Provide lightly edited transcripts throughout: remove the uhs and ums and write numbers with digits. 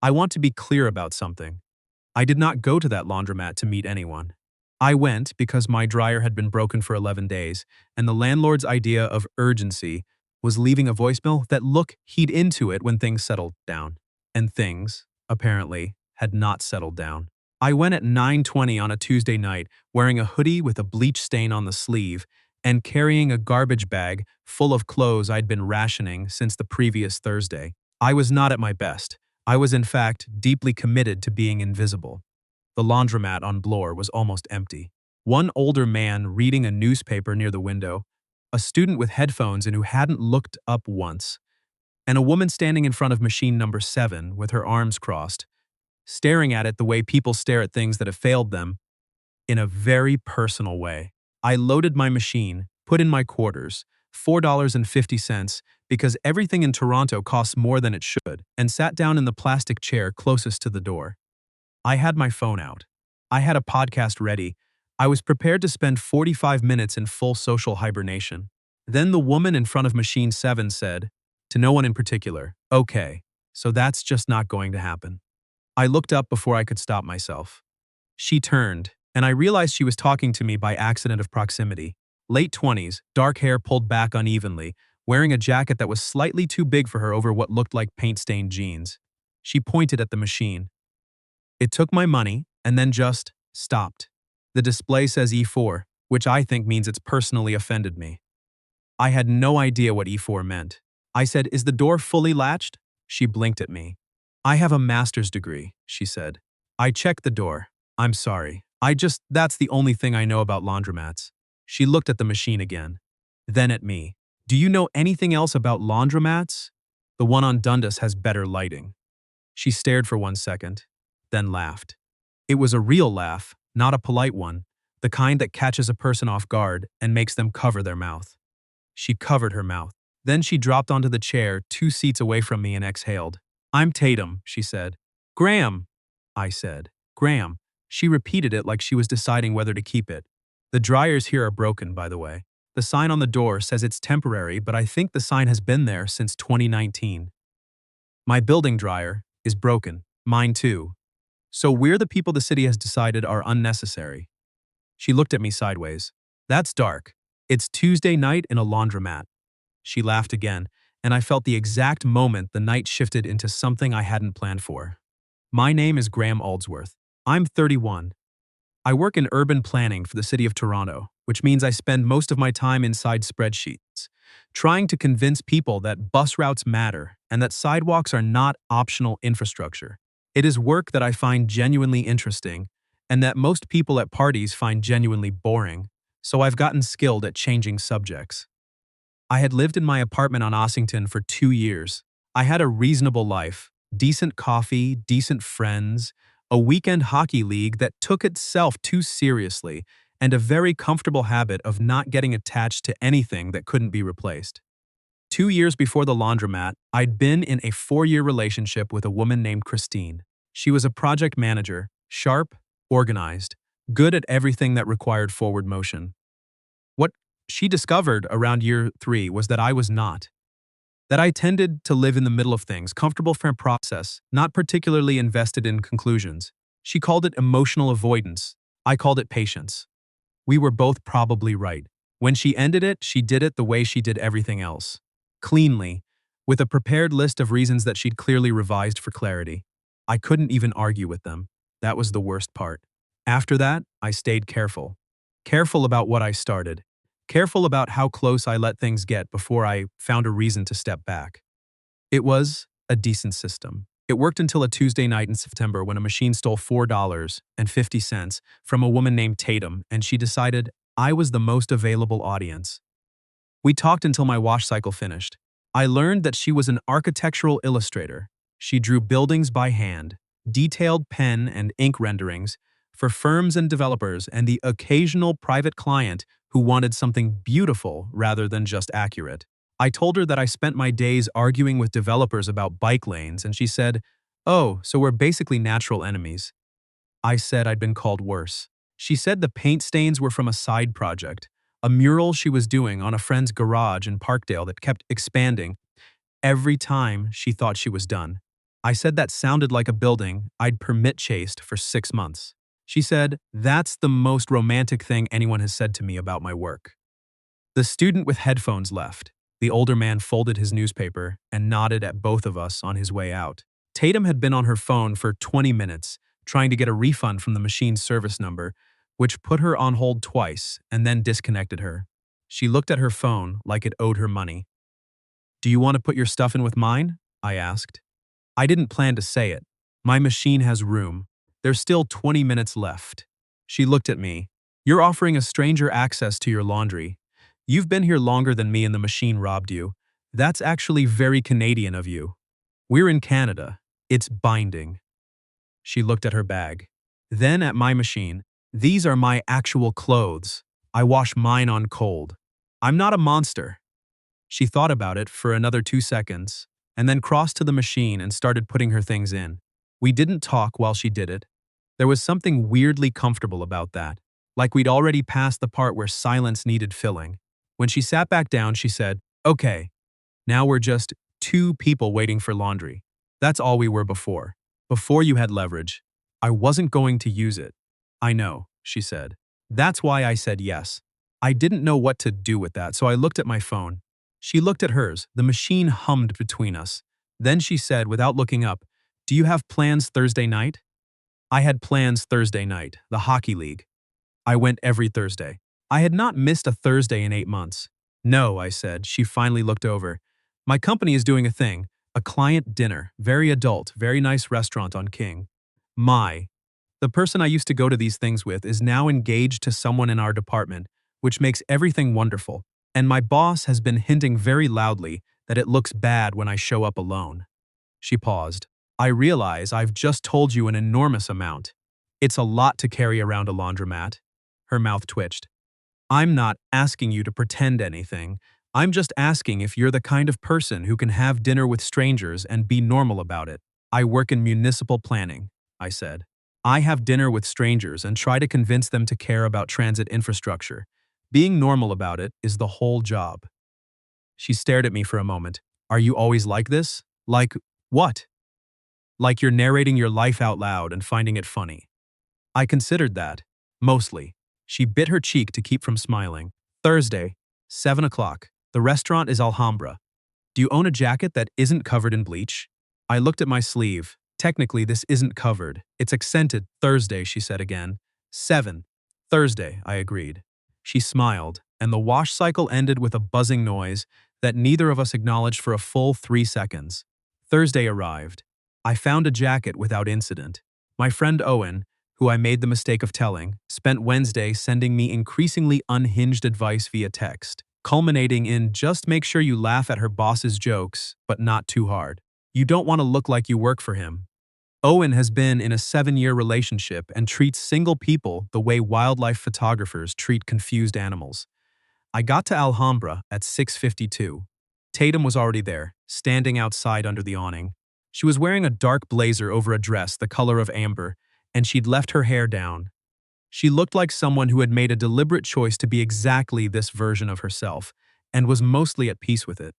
I want to be clear about something. I did not go to that laundromat to meet anyone. I went because my dryer had been broken for 11 days, and the landlord's idea of urgency was leaving a voicemail that, look, he'd into it when things settled down. And things, apparently, had not settled down. I went at 9:20 on a Tuesday night, wearing a hoodie with a bleach stain on the sleeve and carrying a garbage bag full of clothes I'd been rationing since the previous Thursday. I was not at my best. I was, in fact, deeply committed to being invisible. The laundromat on Bloor was almost empty. One older man reading a newspaper near the window, a student with headphones and who hadn't looked up once, and a woman standing in front of machine number 7 with her arms crossed, staring at it the way people stare at things that have failed them, in a very personal way. I loaded my machine, put in my quarters, $4.50, because everything in Toronto costs more than it should, and sat down in the plastic chair closest to the door. I had my phone out. I had a podcast ready. I was prepared to spend 45 minutes in full social hibernation. Then the woman in front of machine 7 said, to no one in particular, "Okay, so that's just not going to happen." I looked up before I could stop myself. She turned, and I realized she was talking to me by accident of proximity. Late 20s, dark hair pulled back unevenly, wearing a jacket that was slightly too big for her over what looked like paint-stained jeans. She pointed at the machine. It took my money, and then just stopped. The display says E4, which I think means it's personally offended me. I had no idea what E4 meant. I said, "Is the door fully latched?" She blinked at me. "I have a master's degree," she said. I checked the door. "I'm sorry. That's the only thing I know about laundromats." She looked at the machine again. Then at me. "Do you know anything else about laundromats? The one on Dundas has better lighting." She stared for 1 second, then laughed. It was a real laugh, not a polite one, the kind that catches a person off guard and makes them cover their mouth. She covered her mouth. Then she dropped onto the chair 2 seats away from me and exhaled. "I'm Tatum," she said. "Graham," I said. "Graham." She repeated it like she was deciding whether to keep it. The dryers here are broken, by the way. The sign on the door says it's temporary, but I think the sign has been there since 2019. My building dryer is broken. Mine too. So we're the people the city has decided are unnecessary. She looked at me sideways. "That's dark. It's Tuesday night in a laundromat." She laughed again, and I felt the exact moment the night shifted into something I hadn't planned for. My name is Graham Aldsworth. I'm 31. I work in urban planning for the city of Toronto, which means I spend most of my time inside spreadsheets, trying to convince people that bus routes matter and that sidewalks are not optional infrastructure. It is work that I find genuinely interesting and that most people at parties find genuinely boring, so I've gotten skilled at changing subjects. I had lived in my apartment on Ossington for 2 years. I had a reasonable life, decent coffee, decent friends, a weekend hockey league that took itself too seriously, and a very comfortable habit of not getting attached to anything that couldn't be replaced. 2 years before the laundromat, I'd been in a 4-year relationship with a woman named Christine. She was a project manager, sharp, organized, good at everything that required forward motion. What she discovered around year 3 was that I was not. That I tended to live in the middle of things, comfortable for a process, not particularly invested in conclusions. She called it emotional avoidance. I called it patience. We were both probably right. When she ended it, she did it the way she did everything else. Cleanly, with a prepared list of reasons that she'd clearly revised for clarity. I couldn't even argue with them. That was the worst part. After that, I stayed careful. Careful about what I started. Careful about how close I let things get before I found a reason to step back. It was a decent system. It worked until a Tuesday night in September when a machine stole $4.50 from a woman named Tatum, and she decided I was the most available audience. We talked until my wash cycle finished. I learned that she was an architectural illustrator. She drew buildings by hand, detailed pen and ink renderings for firms and developers and the occasional private client who wanted something beautiful rather than just accurate. I told her that I spent my days arguing with developers about bike lanes, and she said, "Oh, so we're basically natural enemies." I said I'd been called worse. She said the paint stains were from a side project, a mural she was doing on a friend's garage in Parkdale that kept expanding every time she thought she was done. I said that sounded like a building I'd permit chased for 6 months. She said, "That's the most romantic thing anyone has said to me about my work." The student with headphones left. The older man folded his newspaper and nodded at both of us on his way out. Tatum had been on her phone for 20 minutes, trying to get a refund from the machine's service number, which put her on hold twice and then disconnected her. She looked at her phone like it owed her money. "Do you want to put your stuff in with mine?" I asked. I didn't plan to say it. My machine has room. There's still 20 minutes left. She looked at me. "You're offering a stranger access to your laundry. You've been here longer than me and the machine robbed you. That's actually very Canadian of you. We're in Canada. It's binding." She looked at her bag. Then at my machine. "These are my actual clothes. I wash mine on cold. I'm not a monster." She thought about it for another 2 seconds, and then crossed to the machine and started putting her things in. We didn't talk while she did it. There was something weirdly comfortable about that, like we'd already passed the part where silence needed filling. When she sat back down, she said, "Okay, now we're just two people waiting for laundry. That's all we were before. Before you had leverage. I wasn't going to use it." "I know," she said. "That's why I said yes." I didn't know what to do with that, so I looked at my phone. She looked at hers. The machine hummed between us. Then she said, without looking up, "Do you have plans Thursday night?" I had plans Thursday night, the hockey league. I went every Thursday. I had not missed a Thursday in 8 months. "No," I said. She finally looked over. "My company is doing a thing, a client dinner, very adult, very nice restaurant on King. The person I used to go to these things with is now engaged to someone in our department, which makes everything wonderful. And my boss has been hinting very loudly that it looks bad when I show up alone." She paused. "I realize I've just told you an enormous amount. It's a lot to carry around a laundromat." Her mouth twitched. "I'm not asking you to pretend anything. I'm just asking if you're the kind of person who can have dinner with strangers and be normal about it." "I work in municipal planning," I said. "I have dinner with strangers and try to convince them to care about transit infrastructure. Being normal about it is the whole job." She stared at me for a moment. "Are you always like this?" "Like what?" "Like you're narrating your life out loud and finding it funny." I considered that. Mostly. She bit her cheek to keep from smiling. "Thursday, 7 o'clock. The restaurant is Alhambra. Do you own a jacket that isn't covered in bleach?" I looked at my sleeve. "Technically, this isn't covered. It's accented." "Thursday," she said again. 7. "Thursday," I agreed. She smiled, and the wash cycle ended with a buzzing noise that neither of us acknowledged for a full 3 seconds. Thursday arrived. I found a jacket without incident. My friend Owen, who I made the mistake of telling, spent Wednesday sending me increasingly unhinged advice via text, culminating in "just make sure you laugh at her boss's jokes, but not too hard. You don't want to look like you work for him." Owen has been in a 7-year relationship and treats single people the way wildlife photographers treat confused animals. I got to Alhambra at 6:52. Tatum was already there, standing outside under the awning. She was wearing a dark blazer over a dress the color of amber, and she'd left her hair down. She looked like someone who had made a deliberate choice to be exactly this version of herself, and was mostly at peace with it.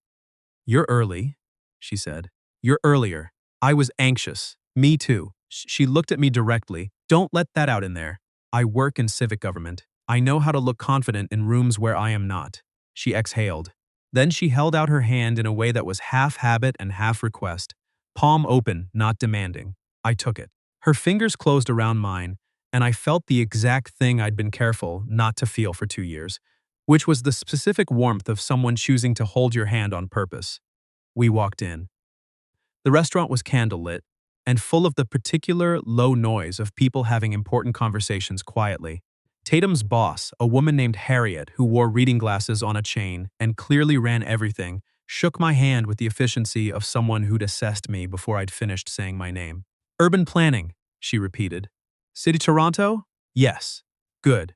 "You're early," she said. "You're earlier." I was anxious. "Me too." She looked at me directly. "Don't let that out in there. I work in civic government. I know how to look confident in rooms where I am not." She exhaled. Then she held out her hand in a way that was half habit and half request. Palm open, not demanding. I took it. Her fingers closed around mine, and I felt the exact thing I'd been careful not to feel for 2 years, which was the specific warmth of someone choosing to hold your hand on purpose. We walked in. The restaurant was candlelit, and full of the particular low noise of people having important conversations quietly. Tatum's boss, a woman named Harriet who wore reading glasses on a chain and clearly ran everything, shook my hand with the efficiency of someone who'd assessed me before I'd finished saying my name. "Urban planning," she repeated. "City Toronto?" "Yes." "Good.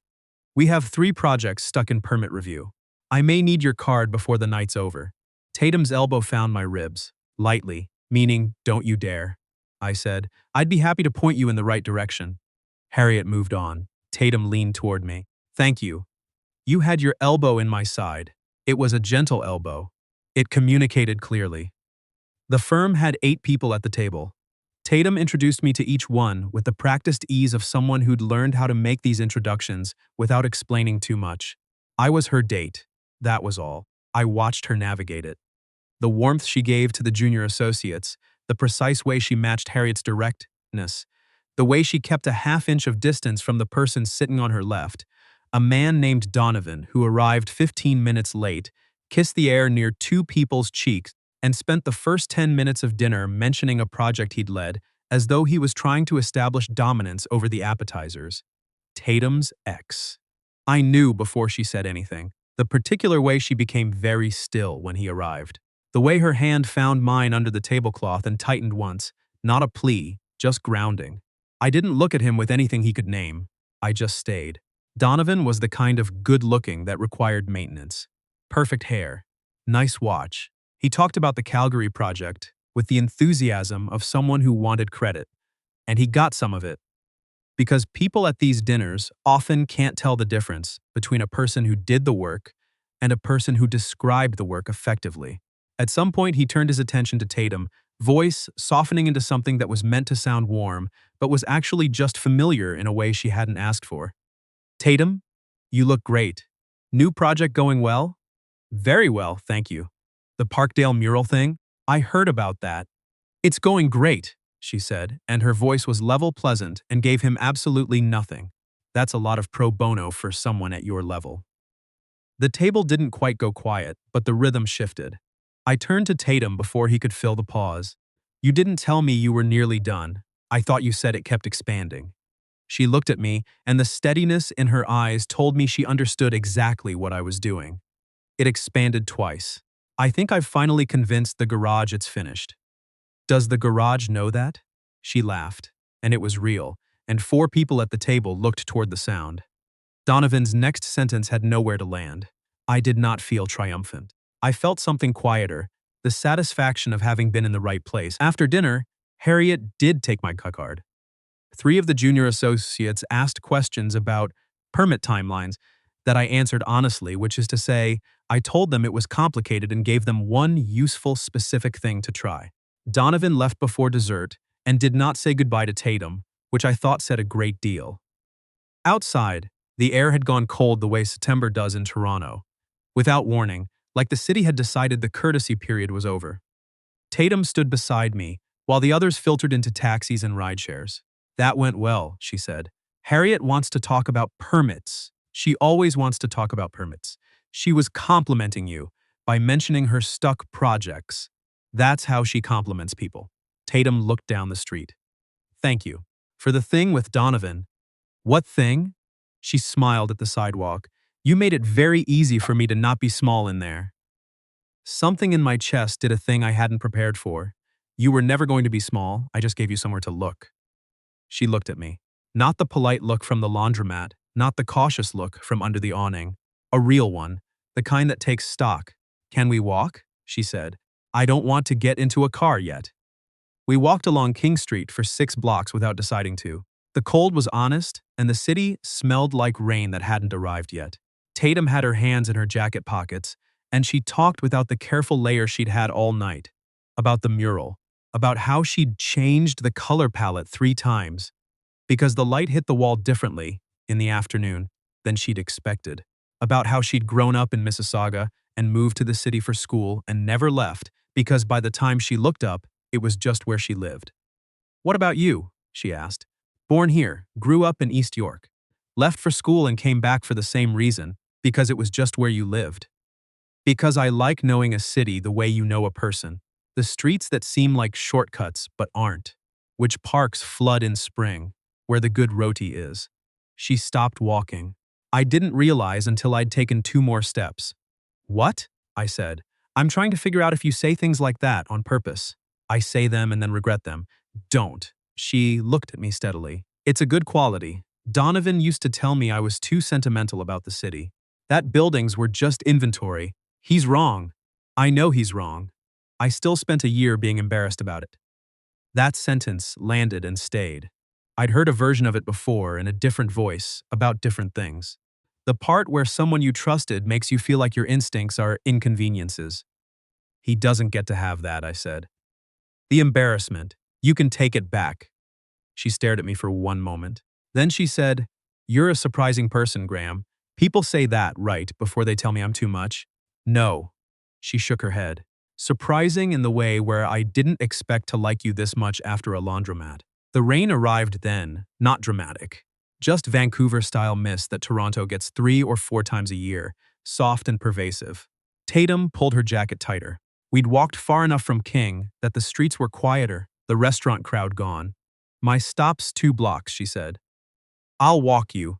We have 3 projects stuck in permit review. I may need your card before the night's over." Tatum's elbow found my ribs, lightly, meaning, "Don't you dare." I said, "I'd be happy to point you in the right direction." Harriet moved on. Tatum leaned toward me. "Thank you. You had your elbow in my side. It was a gentle elbow. It communicated clearly." The firm had 8 people at the table. Tatum introduced me to each one with the practiced ease of someone who'd learned how to make these introductions without explaining too much. I was her date. That was all. I watched her navigate it. The warmth she gave to the junior associates, the precise way she matched Harriet's directness, the way she kept a half-inch of distance from the person sitting on her left. A man named Donovan, who arrived 15 minutes late, kissed the air near two people's cheeks and spent the first 10 minutes of dinner mentioning a project he'd led, as though he was trying to establish dominance over the appetizers. Tatum's ex. I knew before she said anything, the particular way she became very still when he arrived. The way her hand found mine under the tablecloth and tightened once, not a plea, just grounding. I didn't look at him with anything he could name. I just stayed. Donovan was the kind of good-looking that required maintenance. Perfect hair. Nice watch. He talked about the Calgary project with the enthusiasm of someone who wanted credit. And he got some of it. Because people at these dinners often can't tell the difference between a person who did the work and a person who described the work effectively. At some point, he turned his attention to Tatum, voice softening into something that was meant to sound warm, but was actually just familiar in a way she hadn't asked for. Tatum, you look great. New project going well? Very well, thank you. The Parkdale mural thing? I heard about that. It's going great, she said, and her voice was level pleasant and gave him absolutely nothing. That's a lot of pro bono for someone at your level. The table didn't quite go quiet, but the rhythm shifted. I turned to Tatum before he could fill the pause. You didn't tell me you were nearly done. I thought you said it kept expanding. She looked at me, and the steadiness in her eyes told me she understood exactly what I was doing. It expanded twice. I think I've finally convinced the garage it's finished. Does the garage know that? She laughed, and it was real, and 4 people at the table looked toward the sound. Donovan's next sentence had nowhere to land. I did not feel triumphant. I felt something quieter, the satisfaction of having been in the right place. After dinner, Harriet did take my card. 3 of the junior associates asked questions about permit timelines that I answered honestly, which is to say, I told them it was complicated and gave them one useful, specific thing to try. Donovan left before dessert and did not say goodbye to Tatum, which I thought said a great deal. Outside, the air had gone cold the way September does in Toronto. Without warning, like the city had decided the courtesy period was over. Tatum stood beside me, while the others filtered into taxis and rideshares. That went well, she said. Harriet wants to talk about permits. She always wants to talk about permits. She was complimenting you by mentioning her stuck projects. That's how she compliments people. Tatum looked down the street. Thank you. For the thing with Donovan. What thing? She smiled at the sidewalk. You made it very easy for me to not be small in there. Something in my chest did a thing I hadn't prepared for. You were never going to be small, I just gave you somewhere to look. She looked at me. Not the polite look from the laundromat, not the cautious look from under the awning. A real one, the kind that takes stock. Can we walk? She said. I don't want to get into a car yet. We walked along King Street for 6 blocks without deciding to. The cold was honest, and the city smelled like rain that hadn't arrived yet. Tatum had her hands in her jacket pockets, and she talked without the careful layer she'd had all night. About the mural, about how she'd changed the color palette 3 times, because the light hit the wall differently in the afternoon than she'd expected. About how she'd grown up in Mississauga and moved to the city for school and never left because by the time she looked up, it was just where she lived. What about you? She asked. Born here, grew up in East York. Left for school and came back for the same reason, because it was just where you lived. Because I like knowing a city the way you know a person. The streets that seem like shortcuts but aren't. Which parks flood in spring, where the good roti is. She stopped walking. I didn't realize until I'd taken 2 more steps. What? I said. I'm trying to figure out if you say things like that on purpose. I say them and then regret them. Don't. She looked at me steadily. It's a good quality. Donovan used to tell me I was too sentimental about the city. That buildings were just inventory. He's wrong. I know he's wrong. I still spent a year being embarrassed about it. That sentence landed and stayed. I'd heard a version of it before in a different voice, about different things. The part where someone you trusted makes you feel like your instincts are inconveniences. He doesn't get to have that, I said. The embarrassment. You can take it back. She stared at me for one moment. Then she said, "You're a surprising person, Graham. People say that, right, before they tell me I'm too much?" "No." She shook her head. "Surprising in the way where I didn't expect to like you this much after a laundromat." The rain arrived then, not dramatic. Just Vancouver-style mist that Toronto gets 3 or 4 times a year, soft and pervasive. Tatum pulled her jacket tighter. We'd walked far enough from King that the streets were quieter, the restaurant crowd gone. "My stop's 2 blocks," she said. "I'll walk you."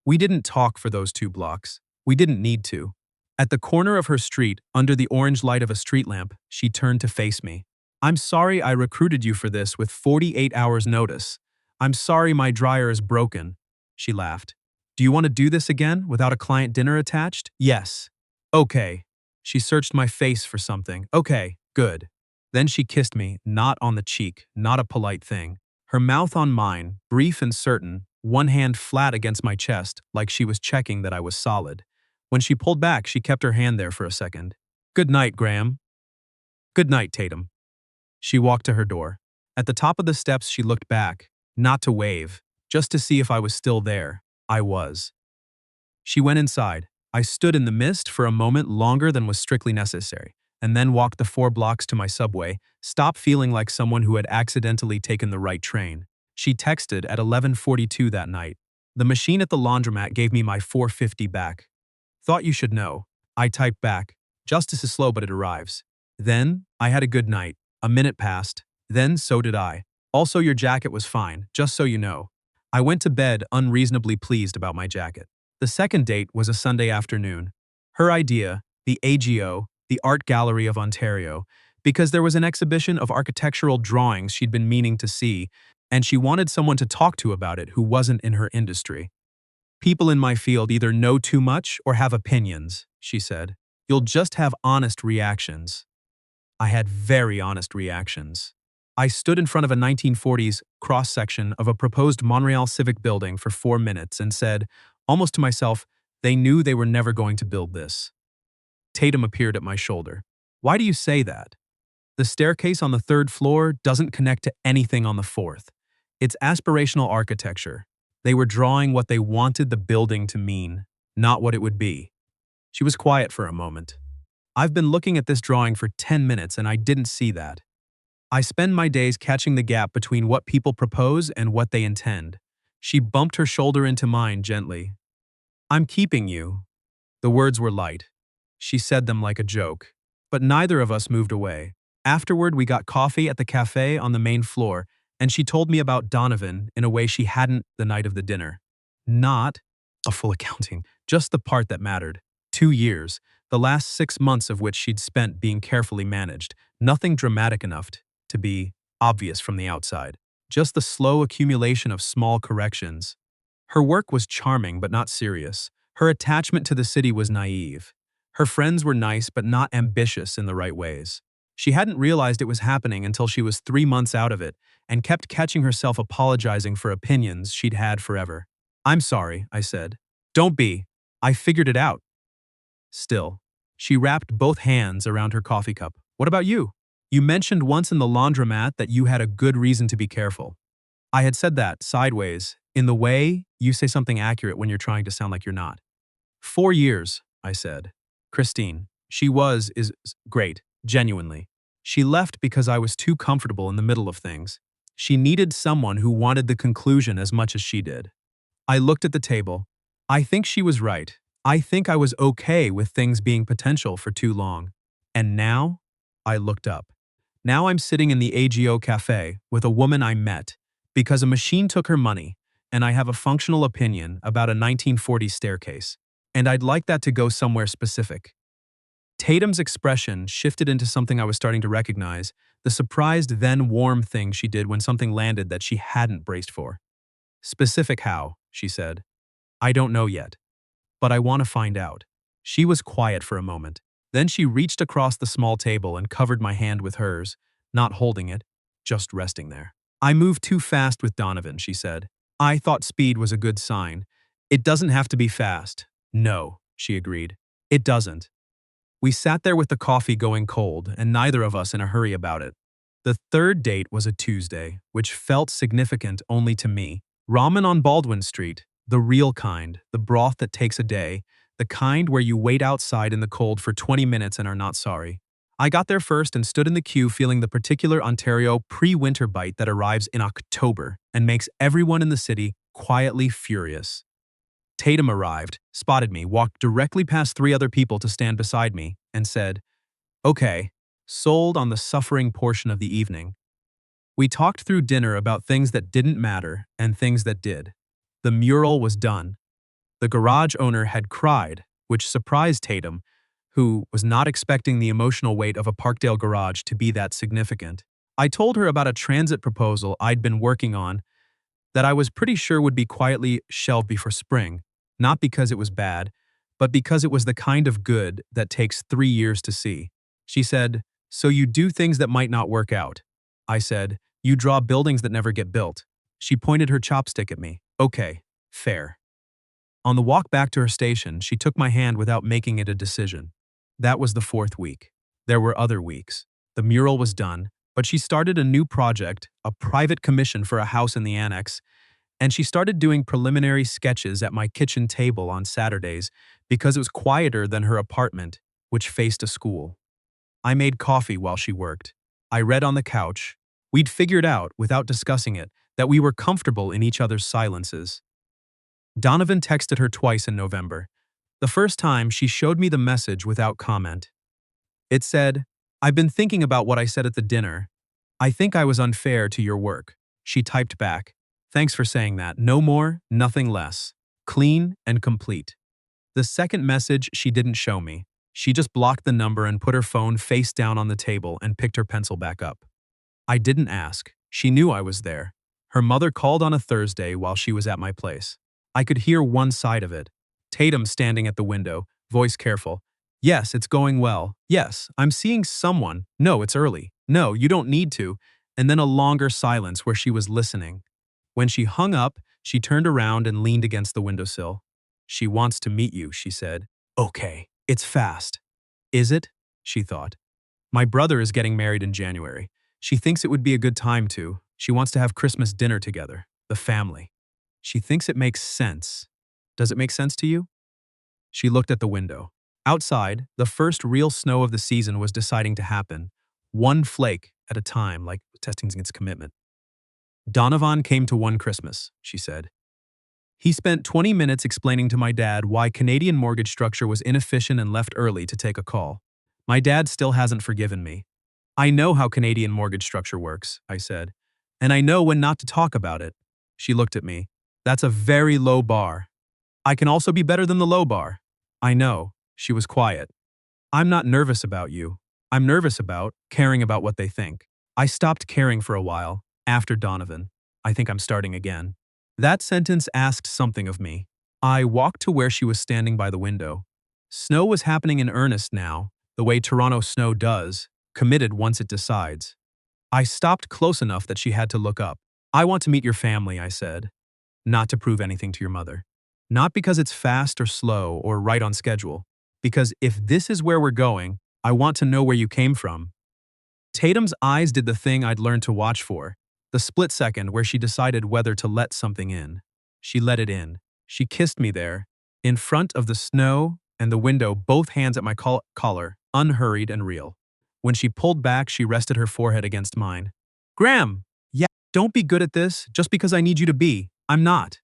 We didn't talk for those 2 blocks. We didn't need to. At the corner of her street, under the orange light of a street lamp, she turned to face me. "I'm sorry I recruited you for this with 48 hours notice. I'm sorry my dryer is broken." She laughed. "Do you want to do this again, without a client dinner attached?" "Yes." "Okay." She searched my face for something. "Okay, good." Then she kissed me, not on the cheek, not a polite thing. Her mouth on mine, brief and certain, one hand flat against my chest, like she was checking that I was solid. When she pulled back, she kept her hand there for a second. "Good night, Graham." "Good night, Tatum." She walked to her door. At the top of the steps, she looked back, not to wave, just to see if I was still there. I was. She went inside. I stood in the mist for a moment longer than was strictly necessary, and then walked the 4 blocks to my subway, stopped feeling like someone who had accidentally taken the right train. She texted at 11:42 that night. "The machine at the laundromat gave me my 450 back. Thought you should know." I typed back, "Justice is slow but it arrives." Then, "I had a good night." A minute passed. Then, "So did I. Also your jacket was fine, just so you know." I went to bed unreasonably pleased about my jacket. The second date was a Sunday afternoon. Her idea, the AGO, the Art Gallery of Ontario, because there was an exhibition of architectural drawings she'd been meaning to see, and she wanted someone to talk to about it who wasn't in her industry. "People in my field either know too much or have opinions," she said. "You'll just have honest reactions." I had very honest reactions. I stood in front of a 1940s cross-section of a proposed Montreal Civic building for 4 minutes and said, almost to myself, they knew they were never going to build this. Tatum appeared at my shoulder. "Why do you say that?" "The staircase on the 3rd floor doesn't connect to anything on the 4th. It's aspirational architecture. They were drawing what they wanted the building to mean, not what it would be." She was quiet for a moment. "I've been looking at this drawing for 10 minutes and I didn't see that. I spend my days catching the gap between what people propose and what they intend." She bumped her shoulder into mine gently. "I'm keeping you." The words were light. She said them like a joke. But neither of us moved away. Afterward, we got coffee at the cafe on the main floor, and she told me about Donovan in a way she hadn't the night of the dinner. Not a full accounting, just the part that mattered. 2 years, the last 6 months of which she'd spent being carefully managed, nothing dramatic enough to be obvious from the outside. Just the slow accumulation of small corrections. Her work was charming but not serious. Her attachment to the city was naive. Her friends were nice but not ambitious in the right ways. She hadn't realized it was happening until she was 3 months out of it and kept catching herself apologizing for opinions she'd had forever. "I'm sorry," I said. "Don't be. I figured it out." Still, she wrapped both hands around her coffee cup. "What about you? You mentioned once in the laundromat that you had a good reason to be careful." I had said that, sideways, in the way you say something accurate when you're trying to sound like you're not. 4 years, I said. Christine. Is great, genuinely. She left because I was too comfortable in the middle of things. She needed someone who wanted the conclusion as much as she did. I looked at the table. I think she was right. I think I was okay with things being potential for too long. And now? I looked up. Now I'm sitting in the AGO cafe with a woman I met because a machine took her money, and I have a functional opinion about a 1940s staircase. And I'd like that to go somewhere specific. Tatum's expression shifted into something I was starting to recognize, the surprised then warm thing she did when something landed that she hadn't braced for. "Specific how?" she said. "I don't know yet. But I want to find out." She was quiet for a moment. Then she reached across the small table and covered my hand with hers, not holding it, just resting there. "I moved too fast with Donovan," she said. "I thought speed was a good sign. It doesn't have to be fast." "No," she agreed. "It doesn't." We sat there with the coffee going cold, and neither of us in a hurry about it. The third date was a Tuesday, which felt significant only to me. Ramen on Baldwin Street, the real kind, the broth that takes a day, the kind where you wait outside in the cold for 20 minutes and are not sorry. I got there first and stood in the queue feeling the particular Ontario pre-winter bite that arrives in October and makes everyone in the city quietly furious. Tatum arrived, spotted me, walked directly past three other people to stand beside me, and said, "Okay, sold on the suffering portion of the evening." We talked through dinner about things that didn't matter and things that did. The mural was done. The garage owner had cried, which surprised Tatum, who was not expecting the emotional weight of a Parkdale garage to be that significant. I told her about a transit proposal I'd been working on that I was pretty sure would be quietly shelved before spring, not because it was bad, but because it was the kind of good that takes 3 years to see. She said, "So you do things that might not work out." I said, "You draw buildings that never get built." She pointed her chopstick at me. "Okay, fair." On the walk back to her station, she took my hand without making it a decision. That was the fourth week. There were other weeks. The mural was done, but she started a new project, a private commission for a house in the annex, and she started doing preliminary sketches at my kitchen table on Saturdays because it was quieter than her apartment, which faced a school. I made coffee while she worked. I read on the couch. We'd figured out, without discussing it, that we were comfortable in each other's silences. Donovan texted her twice in November. The first time, she showed me the message without comment. It said, "I've been thinking about what I said at the dinner. I think I was unfair to your work." She typed back, "Thanks for saying that. No more, nothing less. Clean and complete." The second message she didn't show me. She just blocked the number and put her phone face down on the table and picked her pencil back up. I didn't ask. She knew I was there. Her mother called on a Thursday while she was at my place. I could hear one side of it. Tatum standing at the window, voice careful. "Yes, it's going well. Yes, I'm seeing someone. No, it's early. No, you don't need to." And then a longer silence where she was listening. When she hung up, she turned around and leaned against the windowsill. "She wants to meet you," she said. "Okay, it's fast." "Is it?" she thought. "My brother is getting married in January. She thinks it would be a good time to. She wants to have Christmas dinner together, the family. She thinks it makes sense. Does it make sense to you?" She looked at the window. Outside, the first real snow of the season was deciding to happen, one flake at a time, like testing its commitment. "Donovan came to one Christmas," she said. "He spent 20 minutes explaining to my dad why Canadian mortgage structure was inefficient and left early to take a call. My dad still hasn't forgiven me. I know how Canadian mortgage structure works," I said, "and I know when not to talk about it." She looked at me. "That's a very low bar. I can also be better than the low bar." "I know." She was quiet. "I'm not nervous about you. I'm nervous about caring about what they think." I stopped caring for a while, after Donovan. I think I'm starting again. That sentence asked something of me. I walked to where she was standing by the window. Snow was happening in earnest now, the way Toronto snow does, committed once it decides. I stopped close enough that she had to look up. "I want to meet your family," I said. "Not to prove anything to your mother. Not because it's fast or slow or right on schedule. Because if this is where we're going, I want to know where you came from." Tatum's eyes did the thing I'd learned to watch for, the split second where she decided whether to let something in. She let it in. She kissed me there, in front of the snow and the window, both hands at my collar, unhurried and real. When she pulled back, she rested her forehead against mine. "Graham! Yeah, don't be good at this just because I need you to be. I'm not."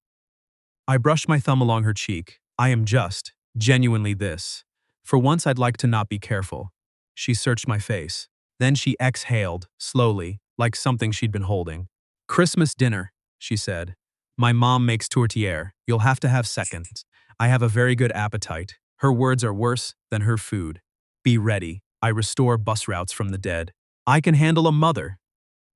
I brushed my thumb along her cheek. "I am just, genuinely this. For once I'd like to not be careful." She searched my face. Then she exhaled, slowly, like something she'd been holding. "Christmas dinner," she said. "My mom makes tourtière. You'll have to have seconds. I have a very good appetite. Her words are worse than her food. Be ready. I restore bus routes from the dead. I can handle a mother."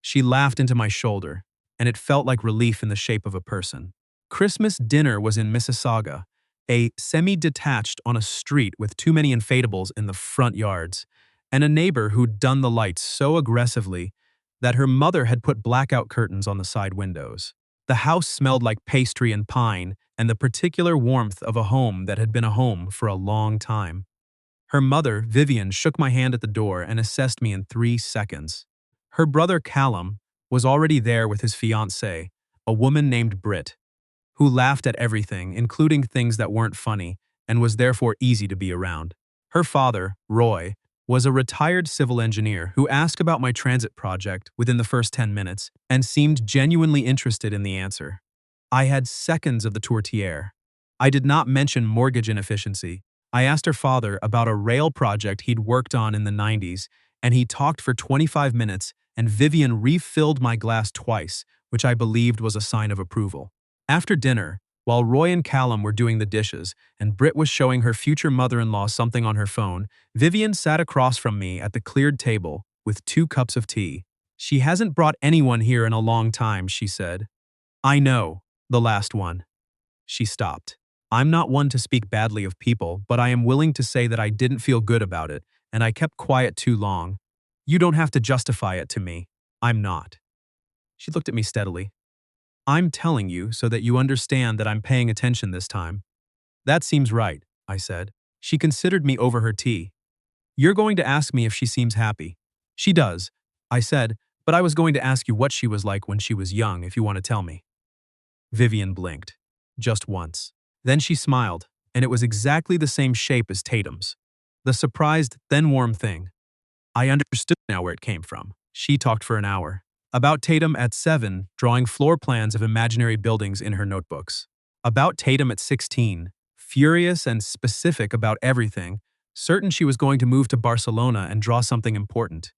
She laughed into my shoulder, and it felt like relief in the shape of a person. Christmas dinner was in Mississauga, a semi-detached on a street with too many inflatables in the front yards, and a neighbor who'd done the lights so aggressively that her mother had put blackout curtains on the side windows. The house smelled like pastry and pine and the particular warmth of a home that had been a home for a long time. Her mother, Vivian, shook my hand at the door and assessed me in 3 seconds. Her brother Callum was already there with his fiancée, a woman named Britt, who laughed at everything, including things that weren't funny, and was therefore easy to be around. Her father, Roy, was a retired civil engineer who asked about my transit project within the first 10 minutes and seemed genuinely interested in the answer. I had seconds of the tourtière. I did not mention mortgage inefficiency. I asked her father about a rail project he'd worked on in the 90s, and he talked for 25 minutes, and Vivian refilled my glass twice, which I believed was a sign of approval. After dinner, while Roy and Callum were doing the dishes and Britt was showing her future mother-in-law something on her phone, Vivian sat across from me at the cleared table with 2 cups of tea. "She hasn't brought anyone here in a long time," she said. "I know, the last one." She stopped. "I'm not one to speak badly of people, but I am willing to say that I didn't feel good about it, and I kept quiet too long. You don't have to justify it to me. I'm not." She looked at me steadily. "I'm telling you so that you understand that I'm paying attention this time." "That seems right," I said. She considered me over her tea. "You're going to ask me if she seems happy." "She does," I said, "but I was going to ask you what she was like when she was young, if you want to tell me." Vivian blinked. Just once. Then she smiled, and it was exactly the same shape as Tatum's. The surprised, then warm thing. I understood now where it came from. She talked for an hour. About Tatum at 7, drawing floor plans of imaginary buildings in her notebooks. About Tatum at 16, furious and specific about everything, certain she was going to move to Barcelona and draw something important.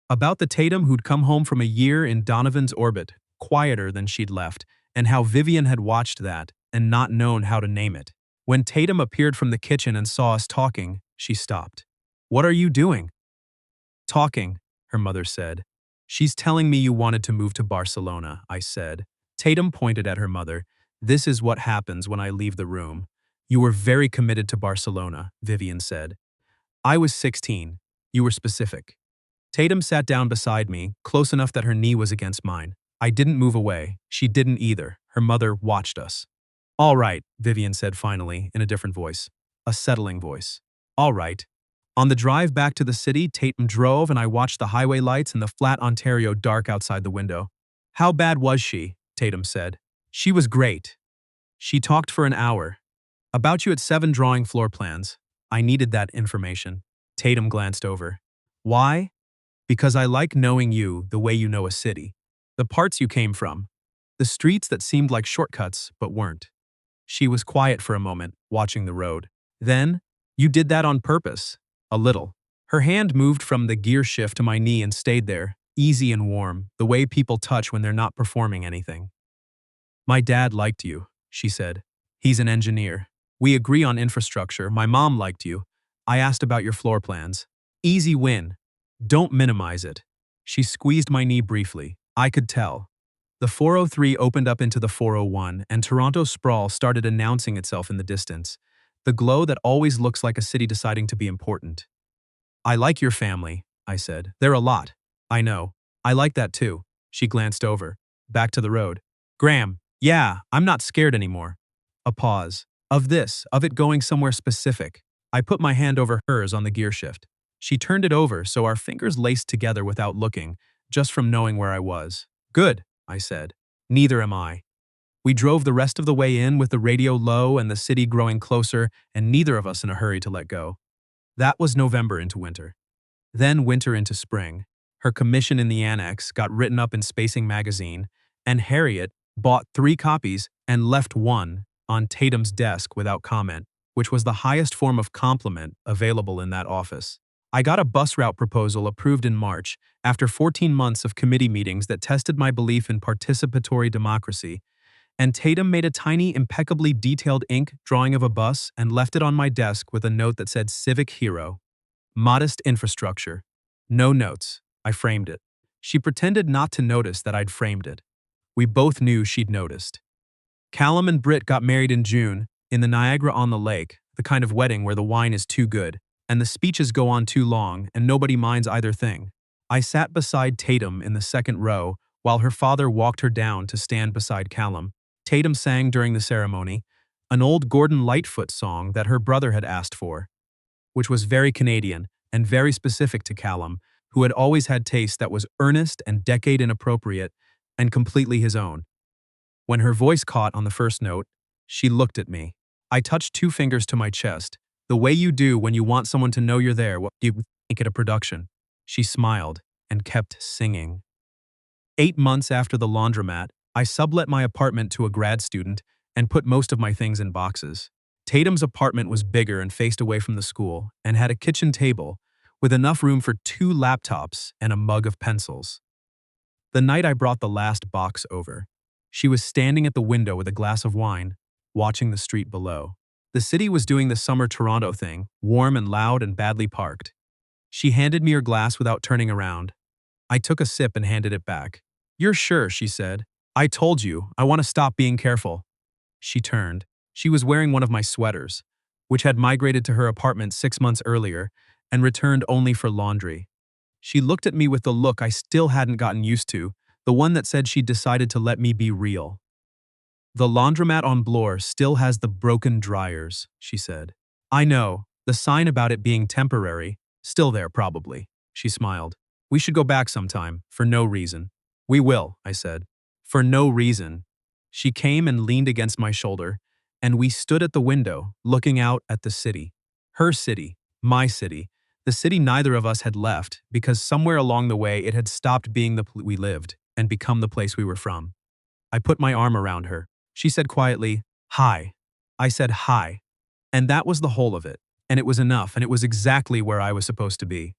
About the Tatum who'd come home from a year in Donovan's orbit, quieter than she'd left, and how Vivian had watched that and not known how to name it. When Tatum appeared from the kitchen and saw us talking, she stopped. "What are you doing?" "Talking," her mother said. "She's telling me you wanted to move to Barcelona," I said. Tatum pointed at her mother. "This is what happens when I leave the room." "You were very committed to Barcelona," Vivian said. "I was 16. You were specific." Tatum sat down beside me, close enough that her knee was against mine. I didn't move away. She didn't either. Her mother watched us. "All right," Vivian said finally, in a different voice. A settling voice. "All right." On the drive back to the city, Tatum drove and I watched the highway lights and the flat Ontario dark outside the window. "How bad was she?" Tatum said. "She was great." She talked for an hour. "About you at 7 drawing floor plans." I needed that information. Tatum glanced over. "Why?" "Because I like knowing you the way you know a city. The parts you came from. The streets that seemed like shortcuts but weren't." She was quiet for a moment, watching the road. Then, "You did that on purpose." "A little." Her hand moved from the gear shift to my knee and stayed there, easy and warm, the way people touch when they're not performing anything. "My dad liked you," she said. "He's an engineer. We agree on infrastructure. My mom liked you. I asked about your floor plans. Easy win. Don't minimize it." She squeezed my knee briefly. I could tell. The 403 opened up into the 401, and Toronto sprawl started announcing itself in the distance. The glow that always looks like a city deciding to be important. "I like your family," I said. "They're a lot." "I know. I like that too." She glanced over. Back to the road. "Graham, yeah, I'm not scared anymore." A pause. Of it going somewhere specific. I put my hand over hers on the gear shift. She turned it over so our fingers laced together without looking, just from knowing where I was. "Good," I said. "Neither am I." We drove the rest of the way in with the radio low and the city growing closer, and neither of us in a hurry to let go. That was November into winter. Then winter into spring. Her commission in the annex got written up in Spacing magazine, and Harriet bought 3 copies and left one on Tatum's desk without comment, which was the highest form of compliment available in that office. I got a bus route proposal approved in March after 14 months of committee meetings that tested my belief in participatory democracy, and Tatum made a tiny, impeccably detailed ink drawing of a bus and left it on my desk with a note that said Civic Hero. Modest infrastructure. No notes. I framed it. She pretended not to notice that I'd framed it. We both knew she'd noticed. Callum and Britt got married in June, in the Niagara-on-the-Lake, the kind of wedding where the wine is too good, and the speeches go on too long, and nobody minds either thing. I sat beside Tatum in the second row, while her father walked her down to stand beside Callum. Tatum sang during the ceremony, an old Gordon Lightfoot song that her brother had asked for, which was very Canadian and very specific to Callum, who had always had taste that was earnest and decade inappropriate and completely his own. When her voice caught on the first note, she looked at me. I touched two fingers to my chest, the way you do when you want someone to know you're there. What do you think at a production? She smiled and kept singing. 8 months after the laundromat, I sublet my apartment to a grad student and put most of my things in boxes. Tatum's apartment was bigger and faced away from the school and had a kitchen table with enough room for 2 laptops and a mug of pencils. The night I brought the last box over, she was standing at the window with a glass of wine, watching the street below. The city was doing the summer Toronto thing, warm and loud and badly parked. She handed me her glass without turning around. I took a sip and handed it back. "You're sure," she said. "I told you, I want to stop being careful." She turned. She was wearing one of my sweaters, which had migrated to her apartment 6 months earlier and returned only for laundry. She looked at me with the look I still hadn't gotten used to, the one that said she'd decided to let me be real. "The laundromat on Bloor still has the broken dryers," she said. "I know, the sign about it being temporary, still there probably." She smiled. "We should go back sometime, for no reason." "We will," I said. "For no reason." She came and leaned against my shoulder, and we stood at the window, looking out at the city. Her city, my city, the city neither of us had left, because somewhere along the way it had stopped being the place we lived and become the place we were from. I put my arm around her. She said quietly, "Hi." I said hi. And that was the whole of it. And it was enough, and it was exactly where I was supposed to be.